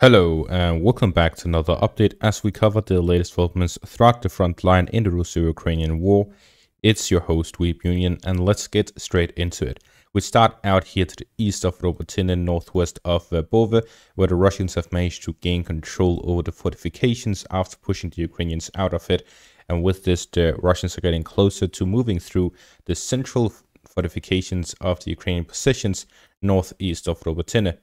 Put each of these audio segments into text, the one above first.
Hello and welcome back to another update as we cover the latest developments throughout the front line in the Russo-Ukrainian war. It's your host Ukrainian and let's get straight into it. We start out here to the east of Robotyne, northwest of Verbove, where the Russians have managed to gain control over the fortifications after pushing the Ukrainians out of it. And with this, the Russians are getting closer to moving through the central fortifications of the Ukrainian positions northeast of Robotyne.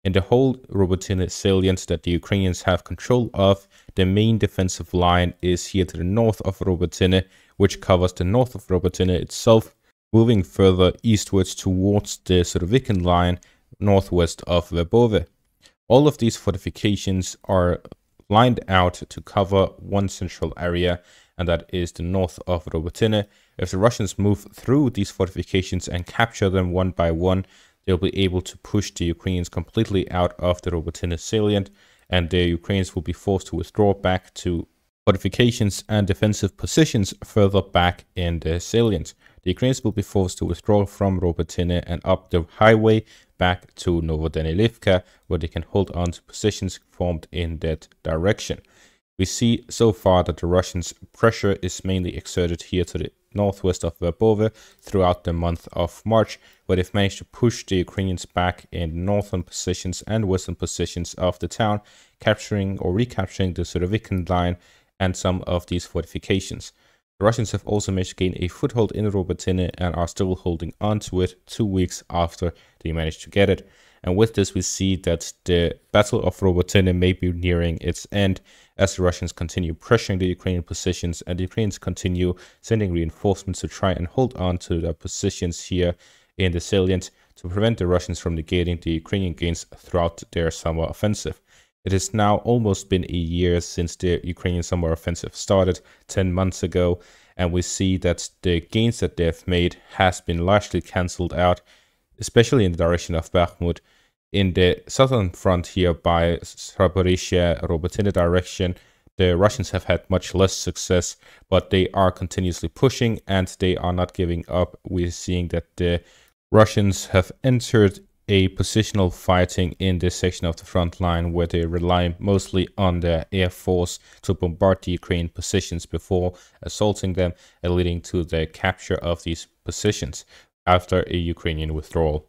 In the whole Robotyne salient that the Ukrainians have control of, the main defensive line is here to the north of Robotyne, which covers the north of Robotyne itself, moving further eastwards towards the Surovikin line northwest of Verbove. All of these fortifications are lined out to cover one central area, and that is the north of Robotyne. If the Russians move through these fortifications and capture them one by one, they'll be able to push the Ukrainians completely out of the Robotyne salient, and the Ukrainians will be forced to withdraw back to fortifications and defensive positions further back in the salient. The Ukrainians will be forced to withdraw from Robotyne and up the highway back to Novodanilivka, where they can hold on to positions formed in that direction. We see so far that the Russians' pressure is mainly exerted here to the northwest of Verbove throughout the month of March, where they've managed to push the Ukrainians back in northern positions and western positions of the town, capturing or recapturing the Surovikin line and some of these fortifications. The Russians have also managed to gain a foothold in Robotyne and are still holding on to it 2 weeks after they managed to get it. And with this, we see that the Battle of Robotyne may be nearing its end as the Russians continue pressuring the Ukrainian positions and the Ukrainians continue sending reinforcements to try and hold on to their positions here in the salient to prevent the Russians from negating the Ukrainian gains throughout their summer offensive. It has now almost been a year since the Ukrainian summer offensive started 10 months ago, and we see that the gains that they've made has been largely cancelled out, especially in the direction of Bakhmut. In the southern front here by Zaporizhzhia, Robotyne direction, the Russians have had much less success, but they are continuously pushing and they are not giving up. We're seeing that the Russians have entered a positional fighting in this section of the front line where they rely mostly on their air force to bombard the Ukrainian positions before assaulting them and leading to the capture of these positions after a Ukrainian withdrawal.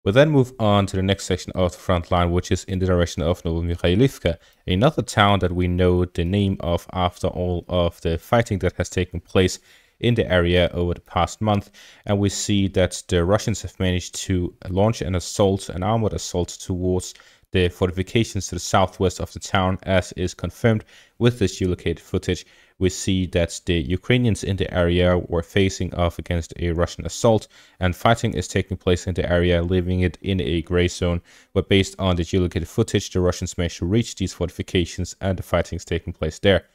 We'll then move on to the next section of the front line, which is in the direction of Novomikhailivka, another town that we know the name of after all of the fighting that has taken place in the area over the past month. And we see that the Russians have managed to launch an armored assault towards the fortifications to the southwest of the town, as is confirmed with this geolocated footage. We see that the Ukrainians in the area were facing off against a Russian assault, and fighting is taking place in the area, leaving it in a gray zone. But based on the geolocated footage, the Russians managed to reach these fortifications and the fighting is taking place there.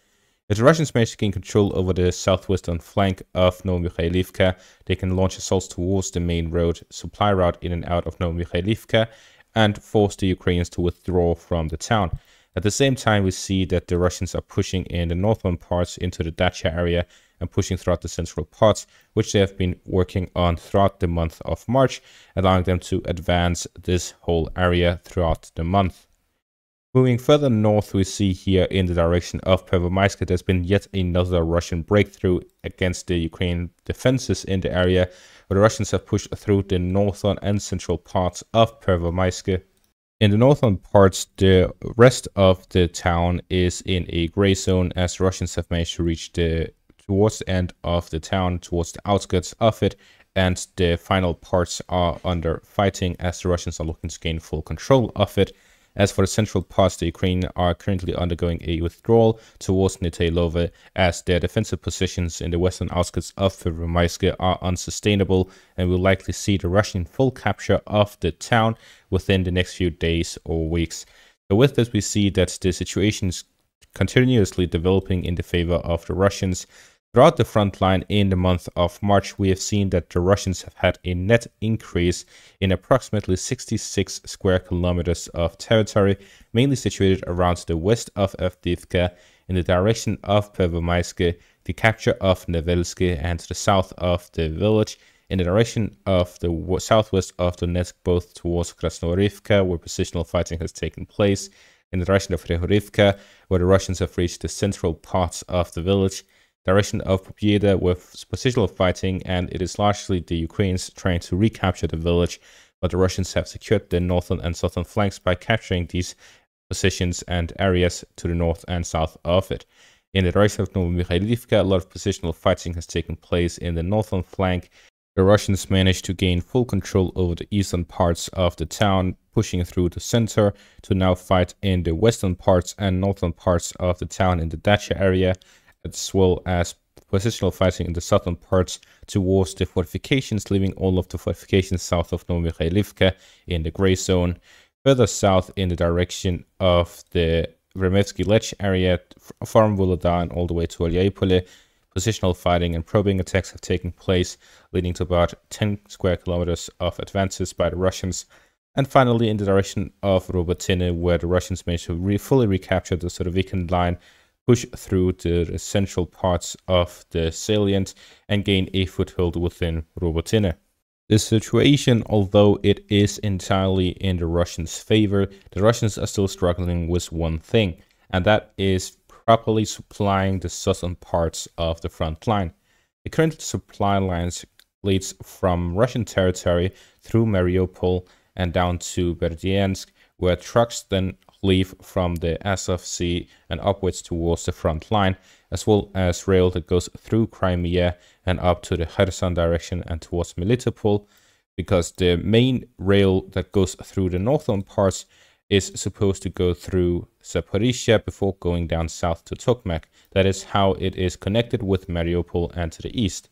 If the Russians manage to gain control over the southwestern flank of Novomikhailivka, they can launch assaults towards the main road, supply route in and out of Novomikhailivka, and force the Ukrainians to withdraw from the town. At the same time, we see that the Russians are pushing in the northern parts into the Dacha area and pushing throughout the central parts, which they have been working on throughout the month of March, allowing them to advance this whole area throughout the month. Moving further north, we see here in the direction of Pervomaisk, there's been yet another Russian breakthrough against the Ukrainian defenses in the area, where the Russians have pushed through the northern and central parts of Pervomaisk. In the northern parts, the rest of the town is in a gray zone as Russians have managed to reach towards the end of the town, towards the outskirts of it, and the final parts are under fighting as the Russians are looking to gain full control of it. As for the central parts, the Ukrainians are currently undergoing a withdrawal towards Nitailove as their defensive positions in the western outskirts of Pervomaisk are unsustainable, and will likely see the Russian full capture of the town within the next few days or weeks. So with this, we see that the situation is continuously developing in the favor of the Russians. Throughout the front line in the month of March, we have seen that the Russians have had a net increase in approximately 66 square kilometers of territory, mainly situated around the west of Avdiivka, in the direction of Pervomaisk, the capture of Nevelsky, and to the south of the village, in the direction of the southwest of Donetsk, both towards Krasnoarivka, where positional fighting has taken place, in the direction of Rehorivka, where the Russians have reached the central parts of the village, direction of Pobjeda with positional fighting, and it is largely the Ukrainians trying to recapture the village, but the Russians have secured the northern and southern flanks by capturing these positions and areas to the north and south of it. In the direction of Novomikhailivka, a lot of positional fighting has taken place in the northern flank. The Russians managed to gain full control over the eastern parts of the town, pushing through the center to now fight in the western parts and northern parts of the town in the Dacha area, as well as positional fighting in the southern parts towards the fortifications, leaving all of the fortifications south of Novomikhailivka in the gray zone. Further south in the direction of the Remevsky Lech area, from Volodar and all the way to Olyapole, positional fighting and probing attacks have taken place, leading to about 10 square kilometers of advances by the Russians. And finally, in the direction of Robotyne, where the Russians managed to fully recapture the Surovikin line, push through the central parts of the salient, and gain a foothold within Robotyne. This situation, although it is entirely in the Russians' favor, the Russians are still struggling with one thing, and that is properly supplying the southern parts of the front line. The current supply lines leads from Russian territory through Mariupol and down to Berdyansk, where trucks then leave from the Azov Sea and upwards towards the front line, as well as rail that goes through Crimea and up to the Kherson direction and towards Melitopol, because the main rail that goes through the northern parts is supposed to go through Zaporizhia before going down south to Tokmak. That is how it is connected with Mariupol and to the east.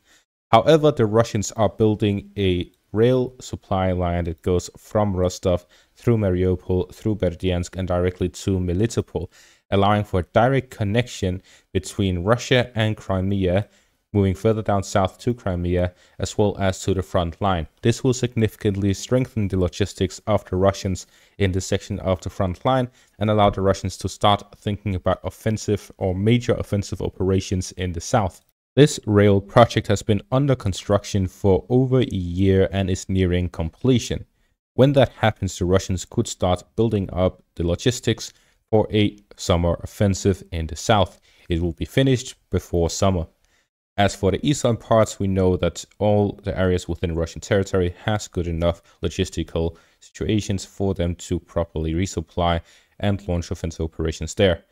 However, the Russians are building a rail supply line that goes from Rostov through Mariupol, through Berdyansk, and directly to Melitopol, allowing for a direct connection between Russia and Crimea, moving further down south to Crimea, as well as to the front line. This will significantly strengthen the logistics of the Russians in this section of the front line and allow the Russians to start thinking about offensive or major offensive operations in the south. This rail project has been under construction for over a year and is nearing completion. When that happens, the Russians could start building up the logistics for a summer offensive in the south. It will be finished before summer. As for the eastern parts, we know that all the areas within Russian territory has good enough logistical situations for them to properly resupply and launch offensive operations there.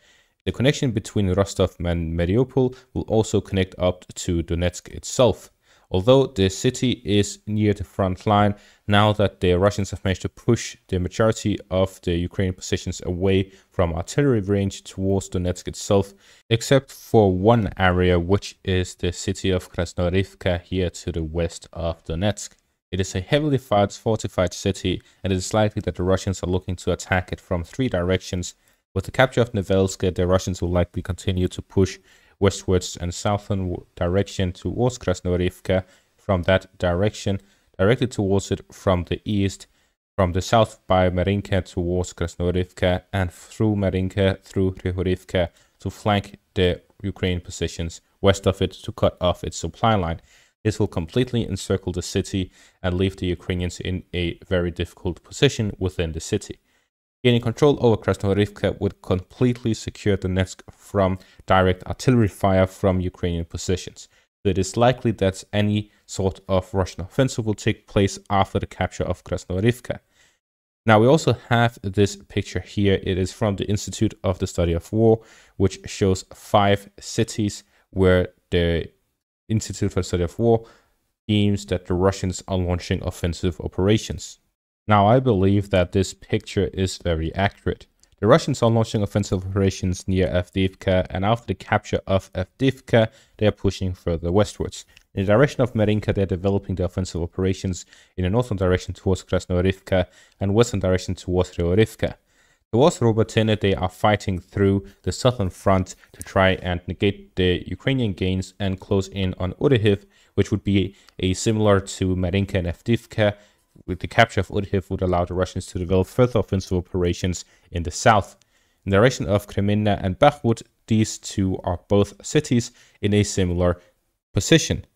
The connection between Rostov and Mariupol will also connect up to Donetsk itself. Although the city is near the front line, now that the Russians have managed to push the majority of the Ukrainian positions away from artillery range towards Donetsk itself, except for one area, which is the city of Krasnoyarivka here to the west of Donetsk. It is a heavily fortified city, and it is likely that the Russians are looking to attack it from three directions. With the capture of Nevelska, the Russians will likely continue to push westwards and southern direction towards Krasnoyarivka, from that direction, directly towards it from the east, from the south by Marinka towards Krasnoyarivka, and through Marinka, through Rehorivka, to flank the Ukrainian positions west of it to cut off its supply line. This will completely encircle the city and leave the Ukrainians in a very difficult position within the city. Gaining control over Krasnoyarivka would completely secure Donetsk from direct artillery fire from Ukrainian positions. So it is likely that any sort of Russian offensive will take place after the capture of Krasnoyarivka. Now we also have this picture here. It is from the Institute of the Study of War, which shows 5 cities where the Institute for the Study of War deems that the Russians are launching offensive operations. Now, I believe that this picture is very accurate. The Russians are launching offensive operations near Avdiivka, and after the capture of Avdiivka, they are pushing further westwards. In the direction of Marinka, they are developing the offensive operations in the northern direction towards Krasnoyarivka and western direction towards Rehorivka. Towards Robotyne, they are fighting through the southern front to try and negate the Ukrainian gains and close in on Uryhiv, which would be a similar to Marinka and Avdiivka. With the capture of Uryhiv would allow the Russians to develop further offensive operations in the south. In the direction of Kreminna and Bakhmut, these two are both cities in a similar position.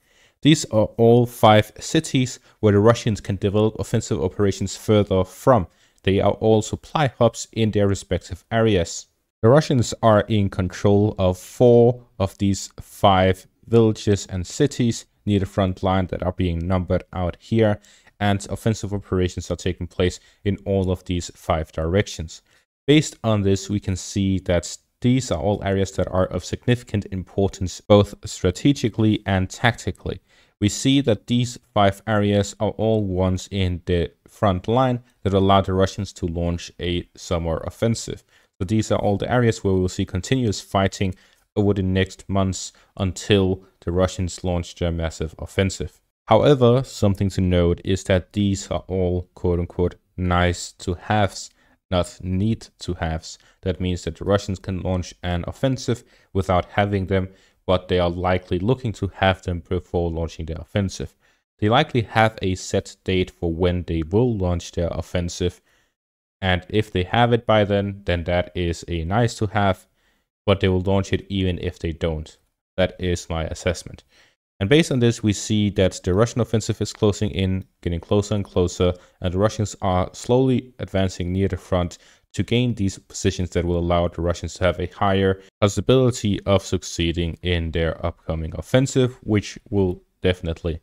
These are all 5 cities where the Russians can develop offensive operations further from. they are all supply hubs in their respective areas. The Russians are in control of 4 of these 5 villages and cities near the front line that are being numbered out here, and offensive operations are taking place in all of these 5 directions. Based on this, we can see that these are all areas that are of significant importance, both strategically and tactically. We see that these 5 areas are all ones in the front line that allow the Russians to launch a summer offensive. So these are all the areas where we will see continuous fighting over the next months until the Russians launch their massive offensive. However, something to note is that these are all quote-unquote nice to haves, not need to haves. That means that the Russians can launch an offensive without having them, but they are likely looking to have them before launching their offensive. They likely have a set date for when they will launch their offensive, and if they have it by then that is a nice to have, but they will launch it even if they don't. That is my assessment. And based on this, we see that the Russian offensive is closing in, getting closer and closer, and the Russians are slowly advancing near the front to gain these positions that will allow the Russians to have a higher possibility of succeeding in their upcoming offensive, which will definitely